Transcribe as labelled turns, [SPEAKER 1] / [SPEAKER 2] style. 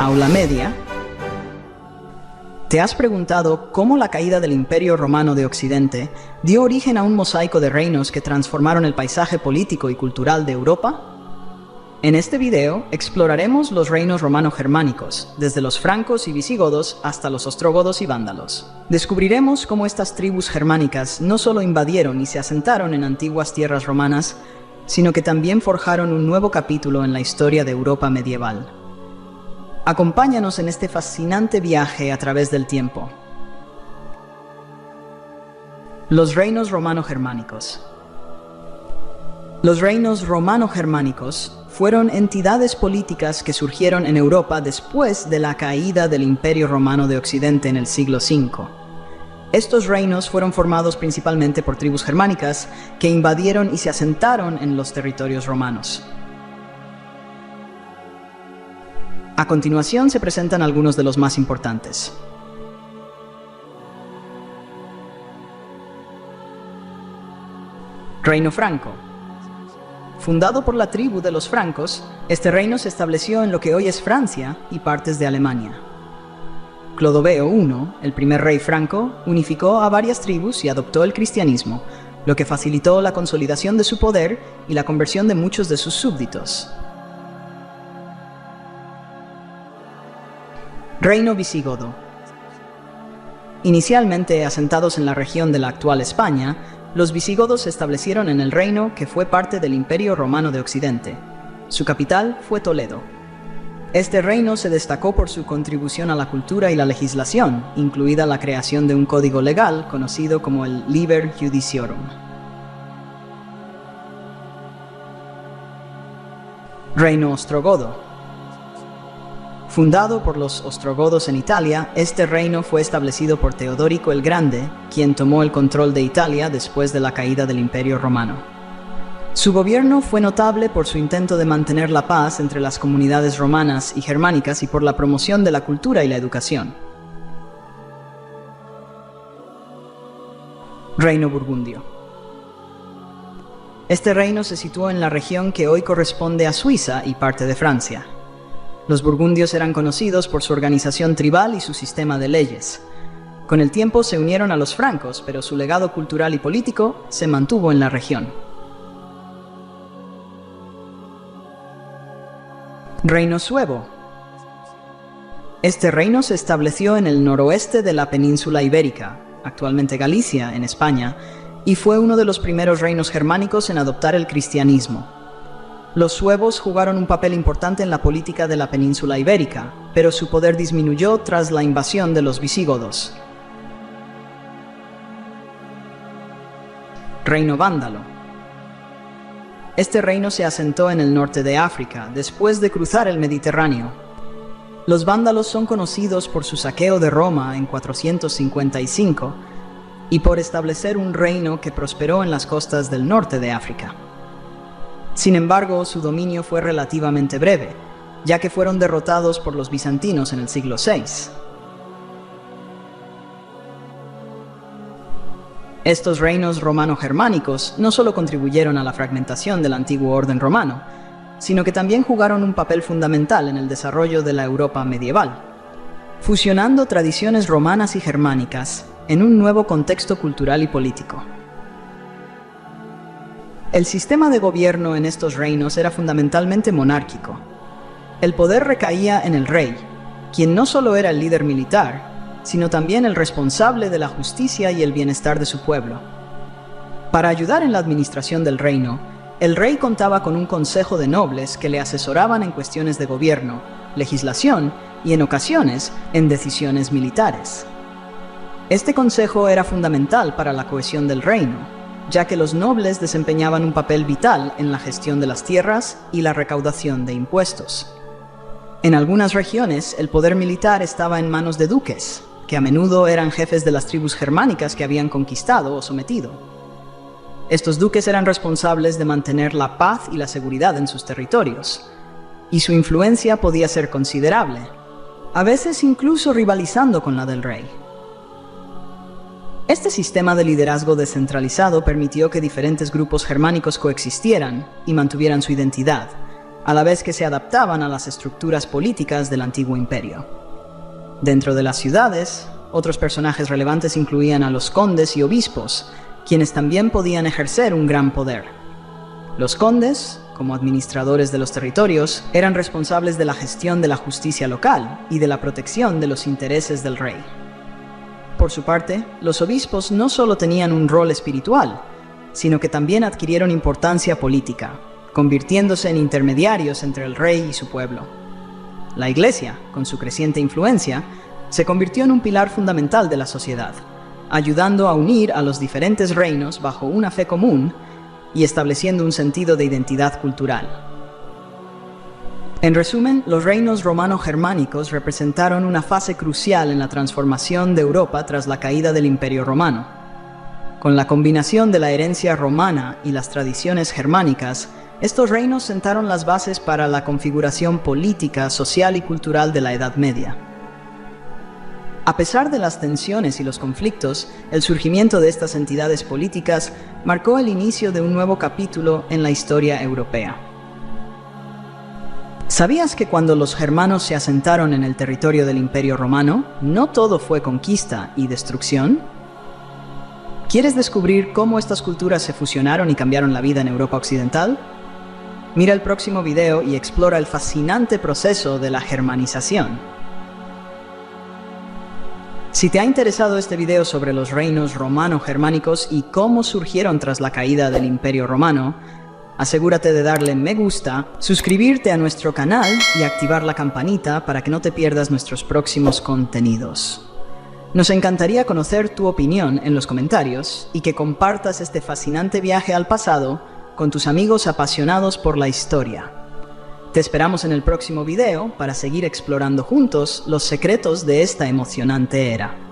[SPEAKER 1] Aula Media. ¿Te has preguntado cómo la caída del Imperio Romano de Occidente dio origen a un mosaico de reinos que transformaron el paisaje político y cultural de Europa? En este video exploraremos los reinos romano-germánicos, desde los francos y visigodos hasta los ostrogodos y vándalos. Descubriremos cómo estas tribus germánicas no solo invadieron y se asentaron en antiguas tierras romanas, sino que también forjaron un nuevo capítulo en la historia de Europa medieval. Acompáñanos en este fascinante viaje a través del tiempo. Los reinos romano-germánicos. Los reinos romano-germánicos fueron entidades políticas que surgieron en Europa después de la caída del Imperio Romano de Occidente en el siglo V. Estos reinos fueron formados principalmente por tribus germánicas que invadieron y se asentaron en los territorios romanos. A continuación se presentan algunos de los más importantes. Reino Franco. Fundado por la tribu de los francos, este reino se estableció en lo que hoy es Francia y partes de Alemania. Clodoveo I, el primer rey franco, unificó a varias tribus y adoptó el cristianismo, lo que facilitó la consolidación de su poder y la conversión de muchos de sus súbditos. Reino visigodo. Inicialmente asentados en la región de la actual España, los visigodos se establecieron en el reino que fue parte del Imperio Romano de Occidente. Su capital fue Toledo. Este reino se destacó por su contribución a la cultura y la legislación, incluida la creación de un código legal conocido como el Liber Judiciorum. Reino ostrogodo. Fundado por los ostrogodos en Italia, este reino fue establecido por Teodorico el Grande, quien tomó el control de Italia después de la caída del Imperio Romano. Su gobierno fue notable por su intento de mantener la paz entre las comunidades romanas y germánicas y por la promoción de la cultura y la educación. Reino burgundio. Este reino se situó en la región que hoy corresponde a Suiza y parte de Francia. Los burgundios eran conocidos por su organización tribal y su sistema de leyes. Con el tiempo se unieron a los francos, pero su legado cultural y político se mantuvo en la región. Reino suevo. Este reino se estableció en el noroeste de la península ibérica, actualmente Galicia, en España, y fue uno de los primeros reinos germánicos en adoptar el cristianismo. Los suevos jugaron un papel importante en la política de la península ibérica, pero su poder disminuyó tras la invasión de los visigodos. Reino vándalo. Este reino se asentó en el norte de África, después de cruzar el Mediterráneo. Los vándalos son conocidos por su saqueo de Roma en 455 y por establecer un reino que prosperó en las costas del norte de África. Sin embargo, su dominio fue relativamente breve, ya que fueron derrotados por los bizantinos en el siglo VI. Estos reinos romano-germánicos no solo contribuyeron a la fragmentación del antiguo orden romano, sino que también jugaron un papel fundamental en el desarrollo de la Europa medieval, fusionando tradiciones romanas y germánicas en un nuevo contexto cultural y político. El sistema de gobierno en estos reinos era fundamentalmente monárquico. El poder recaía en el rey, quien no solo era el líder militar, sino también el responsable de la justicia y el bienestar de su pueblo. Para ayudar en la administración del reino, el rey contaba con un consejo de nobles que le asesoraban en cuestiones de gobierno, legislación y, en ocasiones, en decisiones militares. Este consejo era fundamental para la cohesión del reino, ya que los nobles desempeñaban un papel vital en la gestión de las tierras y la recaudación de impuestos. En algunas regiones, el poder militar estaba en manos de duques, que a menudo eran jefes de las tribus germánicas que habían conquistado o sometido. Estos duques eran responsables de mantener la paz y la seguridad en sus territorios, y su influencia podía ser considerable, a veces incluso rivalizando con la del rey. Este sistema de liderazgo descentralizado permitió que diferentes grupos germánicos coexistieran y mantuvieran su identidad, a la vez que se adaptaban a las estructuras políticas del antiguo imperio. Dentro de las ciudades, otros personajes relevantes incluían a los condes y obispos, quienes también podían ejercer un gran poder. Los condes, como administradores de los territorios, eran responsables de la gestión de la justicia local y de la protección de los intereses del rey. Por su parte, los obispos no solo tenían un rol espiritual, sino que también adquirieron importancia política, convirtiéndose en intermediarios entre el rey y su pueblo. La Iglesia, con su creciente influencia, se convirtió en un pilar fundamental de la sociedad, ayudando a unir a los diferentes reinos bajo una fe común y estableciendo un sentido de identidad cultural. En resumen, los reinos romano-germánicos representaron una fase crucial en la transformación de Europa tras la caída del Imperio Romano. Con la combinación de la herencia romana y las tradiciones germánicas, estos reinos sentaron las bases para la configuración política, social y cultural de la Edad Media. A pesar de las tensiones y los conflictos, el surgimiento de estas entidades políticas marcó el inicio de un nuevo capítulo en la historia europea. ¿Sabías que cuando los germanos se asentaron en el territorio del Imperio Romano, no todo fue conquista y destrucción? ¿Quieres descubrir cómo estas culturas se fusionaron y cambiaron la vida en Europa Occidental? Mira el próximo video y explora el fascinante proceso de la germanización. Si te ha interesado este video sobre los reinos romano-germánicos y cómo surgieron tras la caída del Imperio Romano, asegúrate de darle me gusta, suscribirte a nuestro canal y activar la campanita para que no te pierdas nuestros próximos contenidos. Nos encantaría conocer tu opinión en los comentarios y que compartas este fascinante viaje al pasado con tus amigos apasionados por la historia. Te esperamos en el próximo video para seguir explorando juntos los secretos de esta emocionante era.